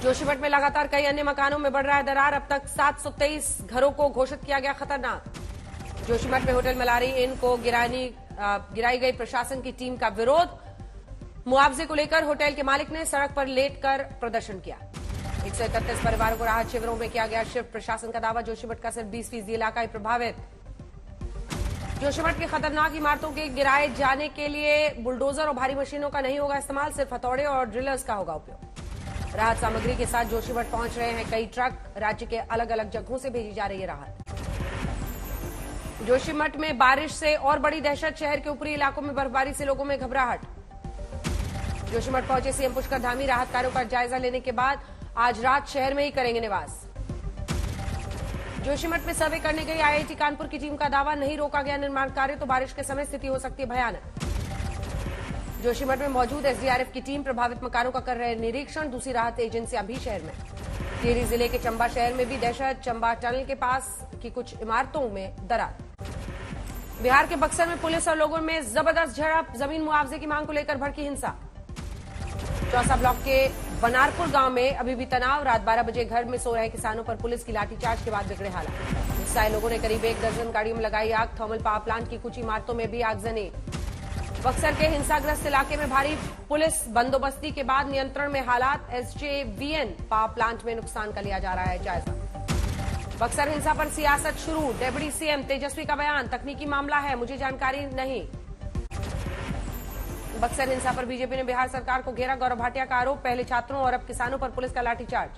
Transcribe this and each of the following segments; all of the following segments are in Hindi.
जोशीमठ में लगातार कई अन्य मकानों में बढ़ रहा है दरार। अब तक 723 घरों को घोषित किया गया खतरनाक। जोशीमठ में होटल मलारी इन को गिराई गई प्रशासन की टीम का विरोध। मुआवजे को लेकर होटल के मालिक ने सड़क पर लेटकर प्रदर्शन किया। 131 परिवारों को राहत शिविरों में किया गया शिफ्ट। प्रशासन का दावा, जोशीमठ का सिर्फ 20% इलाका ही प्रभावित। जोशीमठ की खतरनाक इमारतों के गिराए जाने के लिए बुलडोजर और भारी मशीनों का नहीं होगा इस्तेमाल, सिर्फ हथौड़े और ड्रिलर्स का होगा उपयोग। राहत सामग्री के साथ जोशीमठ पहुंच रहे हैं कई ट्रक। राज्य के अलग अलग जगहों से भेजी जा रही है राहत। जोशीमठ में बारिश से और बड़ी दहशत। शहर के ऊपरी इलाकों में बर्फबारी से लोगों में घबराहट। जोशीमठ पहुंचे सीएम पुष्कर धामी। राहत कार्यों का जायजा लेने के बाद आज रात शहर में ही करेंगे निवास। जोशीमठ में सर्वे करने गई आईआईटी कानपुर की टीम का दावा, नहीं रोका गया निर्माण कार्य तो बारिश के समय स्थिति हो सकती है भयानक। जोशीमठ में मौजूद एसडीआरएफ की टीम प्रभावित मकानों का कर रहे निरीक्षण। दूसरी राहत एजेंसियां भी शहर में। टिहरी जिले के चंबा शहर में भी दहशत। चंबा टनल के पास की कुछ इमारतों में दरार। बिहार के बक्सर में पुलिस और लोगों में जबरदस्त झड़प। जमीन मुआवजे की मांग को लेकर भड़की हिंसा। चौसा ब्लॉक के बनारपुर गांव में अभी भी तनाव। रात 12 बजे घर में सो रहे किसानों पर पुलिस की लाठीचार्ज के बाद बिगड़े हालात। गुस्साए लोगों ने करीब 1 दर्जन गाड़ियों में लगाई आग। थर्मल पावर प्लांट की कुछ इमारतों में भी आगजनी। बक्सर के हिंसाग्रस्त इलाके में भारी पुलिस बंदोबस्ती के बाद नियंत्रण में हालात। एसजेवीएन पावर प्लांट में नुकसान का लिया जा रहा है जायजा। बक्सर हिंसा पर सियासत शुरू। डेप्यूटी सीएम तेजस्वी का बयान, तकनीकी मामला है, मुझे जानकारी नहीं। बक्सर हिंसा पर बीजेपी ने बिहार सरकार को घेरा। गौरव भाटिया का आरोप, पहले छात्रों और अब किसानों पर पुलिस का लाठीचार्ज।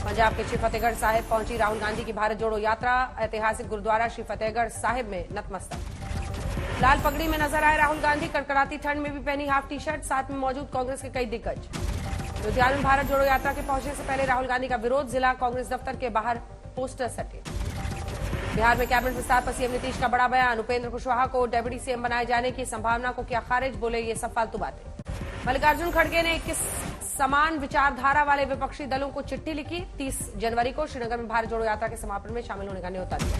पंजाब के श्री फतेहगढ़ साहिब पहुंची राहुल गांधी की भारत जोड़ो यात्रा। ऐतिहासिक गुरुद्वारा श्री फतेहगढ़ साहिब में नतमस्तक। लाल पगड़ी में नजर आए राहुल गांधी। कड़कड़ाती ठंड में भी पहनी हाफ टी शर्ट। साथ में मौजूद कांग्रेस के कई दिग्गज। लुधियाना में भारत जोड़ो यात्रा के पहुंचने से पहले राहुल गांधी का विरोध। जिला कांग्रेस दफ्तर के बाहर पोस्टर सटे। बिहार में कैबिनेट विस्तार पर सीएम नीतीश का बड़ा बयान। उपेंद्र कुशवाहा को डेप्यूटी सीएम बनाए जाने की संभावना को किया खारिज। बोले ये सब फालतू बातें। मल्लिकार्जुन खड़गे ने 21 समान विचारधारा वाले विपक्षी दलों को चिट्ठी लिखी। 30 जनवरी को श्रीनगर में भारत जोड़ो यात्रा के समापन में शामिल होने का न्योता दिया।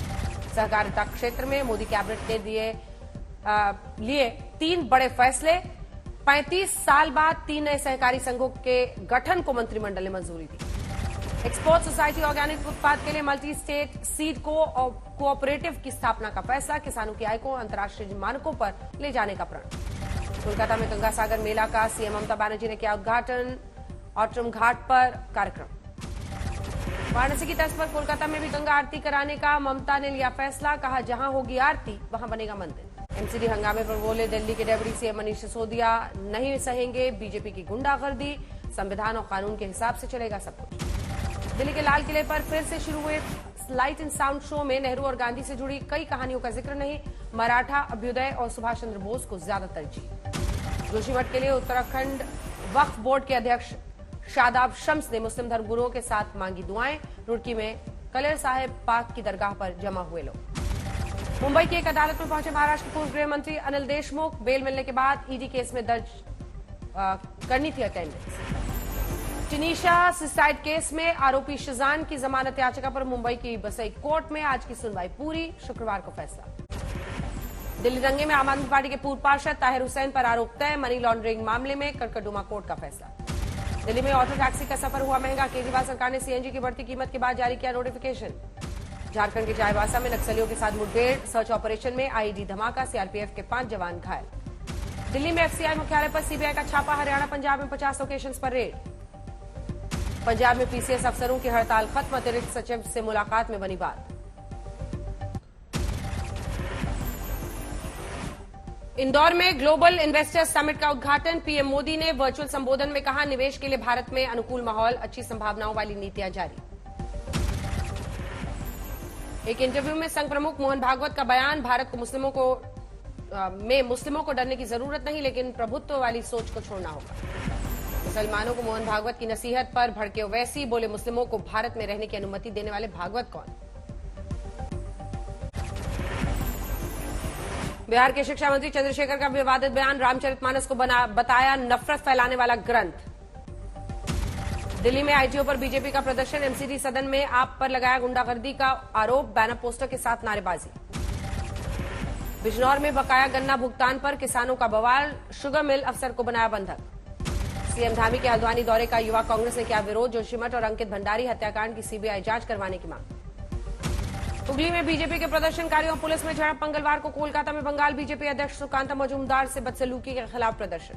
सहकारिता क्षेत्र में मोदी कैबिनेट ने लिए 3 बड़े फैसले। 35 साल बाद 3 नए सहकारी संघों के गठन को मंत्रिमंडल ने मंजूरी दी। एक्सपोर्ट सोसाइटी ऑर्गेनिक उत्पाद के लिए मल्टी स्टेट सीड कोऑपरेटिव की स्थापना का फैसला। किसानों की आय को अंतर्राष्ट्रीय मानकों पर ले जाने का प्रण। कोलकाता में गंगा सागर मेला का सीएम ममता बनर्जी ने किया उद्घाटन। ऑट्रम घाट पर कार्यक्रम। वाराणसी की तर्ज पर कोलकाता में भी गंगा आरती कराने का ममता ने लिया फैसला। कहा, जहां होगी आरती वहां बनेगा मंदिर। एमसीडी हंगामे पर बोले दिल्ली के डेप्यूटी सीएम मनीष सिसोदिया, नहीं सहेंगे बीजेपी की गुंडागर्दी। संविधान और कानून के हिसाब से चलेगा सब कुछ। दिल्ली के लाल किले पर फिर से शुरू हुए लाइट एंड साउंड शो में नेहरू और गांधी से जुड़ी कई कहानियों का जिक्र नहीं। मराठा, अभ्युदय और सुभाष चंद्र बोस को ज्यादा तरजीह। जोशीमठ के लिए उत्तराखंड वक्फ बोर्ड के अध्यक्ष शादाब शम्स ने मुस्लिम धर्मगुरुओं के साथ मांगी दुआएं। रुड़की में कलेर साहेब पाक की दरगाह पर जमा हुए लोग। मुंबई की एक अदालत में पहुंचे महाराष्ट्र पूर्व गृह मंत्री अनिल देशमुख। बेल मिलने के बाद ईडी केस में दर्ज करनी थी अटेंडेंस। टिनीशा सुसाइड केस में आरोपी शिजान की जमानत याचिका पर मुंबई की बसई कोर्ट में आज की सुनवाई पूरी। शुक्रवार को फैसला। दिल्ली दंगे में आम आदमी पार्टी के पूर्व पार्षद ताहिर हुसैन पर आरोप तय। मनी लॉन्ड्रिंग मामले में कड़कड़डुमा कोर्ट का फैसला। दिल्ली में ऑटो टैक्सी का सफर हुआ महंगा। केजरीवाल सरकार ने सीएनजी की बढ़ती कीमत के बाद जारी किया नोटिफिकेशन। झारखंड के चाईबासा में नक्सलियों के साथ मुठभेड़। सर्च ऑपरेशन में आईईडी धमाका। सीआरपीएफ के 5 जवान घायल। दिल्ली में एफसीआई मुख्यालय पर सीबीआई का छापा। हरियाणा, पंजाब में 50 लोकेशंस पर रेड। पंजाब में पीसीएस अफसरों की हड़ताल खत्म। अतिरिक्त सचिव से मुलाकात में बनी बात। इंदौर में ग्लोबल इन्वेस्टर्स समिट का उद्घाटन। पीएम मोदी ने वर्चुअल संबोधन में कहा, निवेश के लिए भारत में अनुकूल माहौल, अच्छी संभावनाओं वाली नीतियां जारी। एक इंटरव्यू में संघ प्रमुख मोहन भागवत का बयान, भारत को मुस्लिमों को डरने की जरूरत नहीं, लेकिन प्रभुत्व वाली सोच को छोड़ना होगा। मुसलमानों को मोहन भागवत की नसीहत पर भड़के ओवैसी। बोले, मुस्लिमों को भारत में रहने की अनुमति देने वाले भागवत कौन। बिहार के शिक्षा मंत्री चंद्रशेखर का विवादित बयान। रामचरितमानस को बताया नफरत फैलाने वाला ग्रंथ। दिल्ली में आईटीओ पर बीजेपी का प्रदर्शन। एमसीडी सदन में आप पर लगाया गुंडागर्दी का आरोप। बैनर पोस्टर के साथ नारेबाजी। बिजनौर में बकाया गन्ना भुगतान पर किसानों का बवाल। शुगर मिल अफसर को बनाया बंधक। सीएम धामी के हल्द्वानी दौरे का युवा कांग्रेस ने किया विरोध। जोशीमठ और अंकित भंडारी हत्याकांड की सीबीआई जांच करवाने की मांग। हुगली में बीजेपी के प्रदर्शनकारियों और पुलिस में झड़प। मंगलवार को कोलकाता में बंगाल बीजेपी अध्यक्ष सुकांता मजूमदार से बदसलूकी के खिलाफ प्रदर्शन।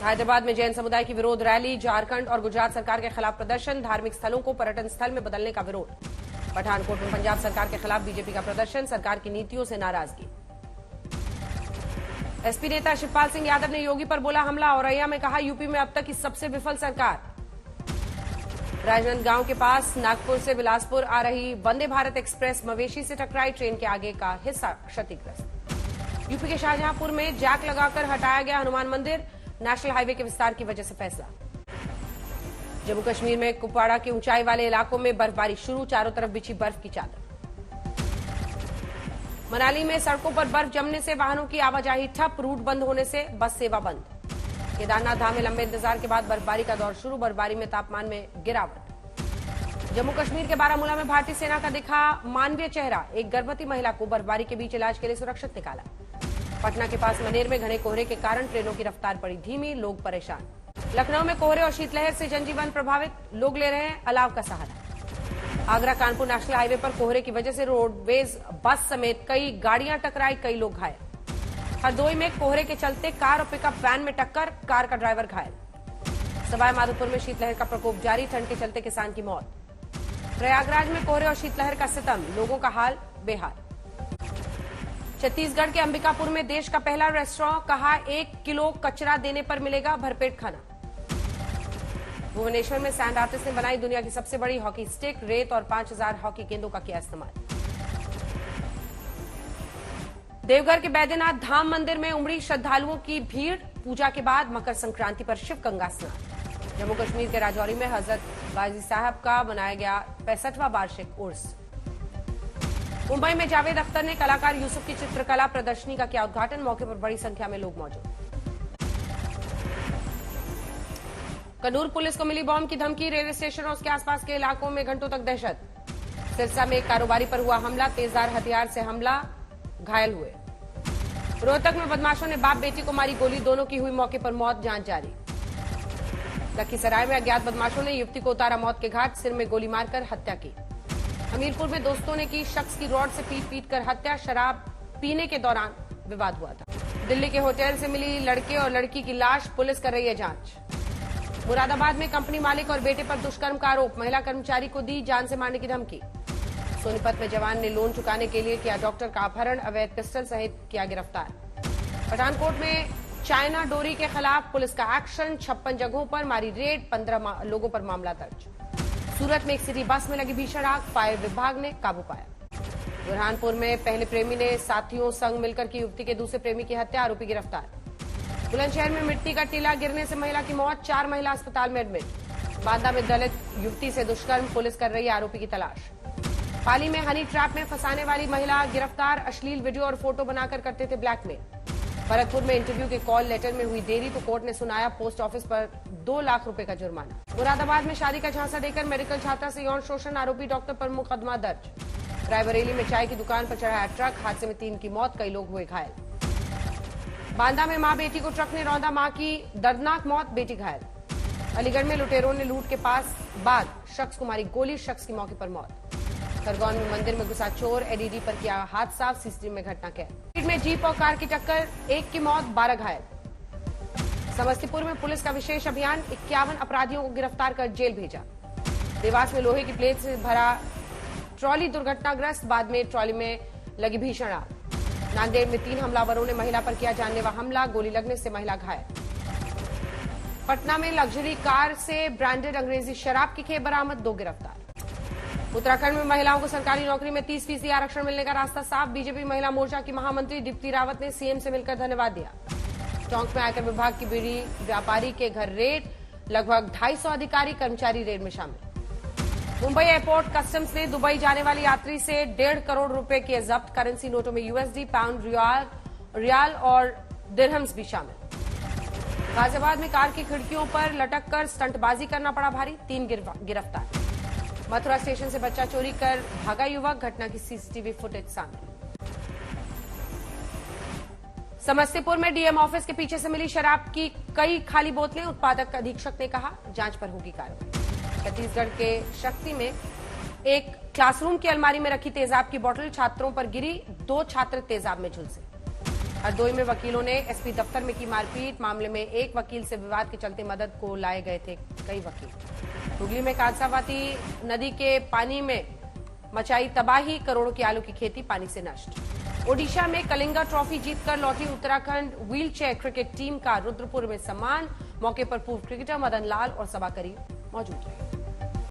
हैदराबाद में जैन समुदाय की विरोध रैली। झारखंड और गुजरात सरकार के खिलाफ प्रदर्शन। धार्मिक स्थलों को पर्यटन स्थल में बदलने का विरोध। पठानकोट में पंजाब सरकार के खिलाफ बीजेपी का प्रदर्शन। सरकार की नीतियों से नाराजगी। एसपी नेता शिवपाल सिंह यादव ने योगी पर बोला हमला। औरैया में कहा यूपी में अब तक की सबसे विफल सरकार। राजनांदगांव के पास नागपुर से बिलासपुर आ रही वंदे भारत एक्सप्रेस मवेशी से टकराई। ट्रेन के आगे का हिस्सा क्षतिग्रस्त। यूपी के शाहजहांपुर में जैक लगाकर हटाया गया हनुमान मंदिर। नेशनल हाईवे के विस्तार की वजह से फैसला। जम्मू कश्मीर में कुपवाड़ा के ऊंचाई वाले इलाकों में बर्फबारी शुरू। चारों तरफ बिछी बर्फ की चादर। मनाली में सड़कों पर बर्फ जमने से वाहनों की आवाजाही ठप। रूट बंद होने से बस सेवा बंद। केदारनाथ धाम में लंबे इंतजार के बाद बर्फबारी का दौर शुरू। बर्फबारी में तापमान में गिरावट। जम्मू कश्मीर के बारामूला में भारतीय सेना का दिखा मानवीय चेहरा। एक गर्भवती महिला को बर्फबारी के बीच इलाज के लिए सुरक्षित निकाला। पटना के पास मनेर में घने कोहरे के कारण ट्रेनों की रफ्तार पड़ी धीमी। लोग परेशान। लखनऊ में कोहरे और शीतलहर से जनजीवन प्रभावित। लोग ले रहे हैं अलाव का सहारा। आगरा कानपुर नेशनल हाईवे पर कोहरे की वजह से रोडवेज बस समेत कई गाड़ियां टकराई। कई लोग घायल। हरदोई में कोहरे के चलते कार और पिकअप वैन में टक्कर। कार का ड्राइवर घायल। सवाई माधोपुर में शीतलहर का प्रकोप जारी। ठंड के चलते किसान की मौत। प्रयागराज में कोहरे और शीतलहर का सितम। लोगों का हाल बेहाल। छत्तीसगढ़ के अंबिकापुर में देश का पहला रेस्टोरेंट। कहा 1 किलो कचरा देने पर मिलेगा भरपेट खाना। भुवनेश्वर में सैंड आर्टिस्ट ने बनाई दुनिया की सबसे बड़ी हॉकी स्टिक। रेत और 5000 हॉकी गेंदों का किया इस्तेमाल। देवघर के बैद्यनाथ धाम मंदिर में उमड़ी श्रद्धालुओं की भीड़। पूजा के बाद मकर संक्रांति पर शिव गंगा स्नान। जम्मू कश्मीर के राजौरी में हजरत गाजी साहब का मनाया गया 65वां वार्षिक उर्स। मुंबई में जावेद अख्तर ने कलाकार यूसुफ की चित्रकला प्रदर्शनी का किया उद्घाटन। मौके पर बड़ी संख्या में लोग मौजूद। कन्नूर पुलिस को मिली बॉम्ब की धमकी। रेलवे स्टेशन और उसके आसपास के इलाकों में घंटों तक दहशत। सिरसा में एक कारोबारी पर हुआ हमला। तेजधार हथियार से हमला। घायल हुए। रोहतक में बदमाशों ने बाप बेटी को मारी गोली। दोनों की हुई मौके पर मौत। जांच जारी। लखीसराय में अज्ञात बदमाशों ने युवती को उतारा मौत के घाट। सिर में गोली मारकर हत्या की। हमीरपुर में दोस्तों ने की शख्स की रॉड से पीट कर हत्या। शराब पीने के दौरान विवाद हुआ था। दिल्ली के होटल से मिली लड़के और लड़की की लाश। पुलिस कर रही है जांच। मुरादाबाद में कंपनी मालिक और बेटे पर दुष्कर्म का आरोप। महिला कर्मचारी को दी जान से मारने की धमकी। सोनीपत में जवान ने लोन चुकाने के लिए किया डॉक्टर का अपहरण। अवैध पिस्टल सहित किया गिरफ्तार। पठानकोट में चाइना डोरी के खिलाफ पुलिस का एक्शन। 56 जगहों पर मारी रेड। 15 लोगों पर मामला दर्ज। सूरत में एक सिटी बस में लगी भीषण आग। फायर विभाग ने काबू पाया। बुरहानपुर में पहले प्रेमी ने साथियों संग मिलकर की युवती के दूसरे प्रेमी की हत्या। आरोपी गिरफ्तार। बुलंदशहर में मिट्टी का टीला गिरने से महिला की मौत। 4 महिला अस्पताल में एडमिट। बांदा में दलित युवती से दुष्कर्म। पुलिस कर रही है आरोपी की तलाश। पाली में हनी ट्रैप में फंसाने वाली महिला गिरफ्तार। अश्लील वीडियो और फोटो बनाकर करते थे ब्लैकमेल। भरतपुर में इंटरव्यू के कॉल लेटर में हुई देरी तो कोर्ट ने सुनाया पोस्ट ऑफिस पर 2 लाख रुपए का जुर्माना। मुरादाबाद में शादी का झांसा देकर मेडिकल छात्रा से यौन शोषण। आरोपी डॉक्टर पर मुकदमा दर्ज। रायबरेली में चाय की दुकान पर चढ़ाया ट्रक। हादसे में 3 की मौत। कई लोग हुए घायल। बांदा में मां बेटी को ट्रक ने रौंदा। मां की दर्दनाक मौत। बेटी घायल। अलीगढ़ में लुटेरों ने लूट के पास बाद शख्स को मारी गोली। शख्स की मौके पर मौत। खरगोन में मंदिर में घुसा चोर। एडीडी पर किया हादसा। सीसीटीवी में घटना कैद। में जीप और कार की टक्कर। 1 की मौत 12 घायल। समस्तीपुर में पुलिस का विशेष अभियान। 51 अपराधियों को गिरफ्तार कर जेल भेजा। देवास में लोहे की प्लेट से भरा ट्रॉली दुर्घटनाग्रस्त। बाद में ट्रॉली में लगी भीषण आग। नांदेड़ में 3 हमलावरों ने महिला पर किया जानलेवा हमला। गोली लगने से महिला घायल। पटना में लग्जरी कार से ब्रांडेड अंग्रेजी शराब की खेप बरामद। 2 गिरफ्तार। उत्तराखंड में महिलाओं को सरकारी नौकरी में 30% आरक्षण मिलने का रास्ता साफ। बीजेपी महिला मोर्चा की महामंत्री दीप्ति रावत ने सीएम से मिलकर धन्यवाद दिया। टोंक में आयकर विभाग की बीड़ी व्यापारी के घर रेड। लगभग 250 अधिकारी कर्मचारी रेड में शामिल। मुंबई एयरपोर्ट कस्टम्स ने दुबई जाने वाली यात्री से 1.5 करोड़ रुपए के जब्त। करेंसी नोटों में यूएसडी, पाउंड, रियाल और दिरहम्स भी शामिल। गाजियाबाद में कार की खिड़कियों पर लटक कर स्टंटबाजी करना पड़ा भारी। 3 गिरफ्तार। मथुरा स्टेशन से बच्चा चोरी कर भागा युवक। घटना की सीसीटीवी फुटेज सामने। समस्तीपुर में डीएम ऑफिस के पीछे से मिली शराब की कई खाली बोतलें, उत्पादक अधीक्षक ने कहा जांच पर होगी कार्रवाई। छत्तीसगढ़ के शक्ति में एक क्लासरूम की अलमारी में रखी तेजाब की बोतल छात्रों पर गिरी, 2 छात्र तेजाब में झुलसे। हरदोई में वकीलों ने एसपी दफ्तर में की मारपीट, मामले में एक वकील से विवाद के चलते मदद को लाए गए थे कई वकील। हुगली में कांसावती नदी के पानी में मचाई तबाही, करोड़ों की आलू की खेती पानी से नष्ट। ओडिशा में कलिंगा ट्रॉफी जीतकर लौटी Uttarakhand wheel chair cricket team का रुद्रपुर में सम्मान, मौके पर पूर्व क्रिकेटर मदन लाल और सभा करीब मौजूद रहे।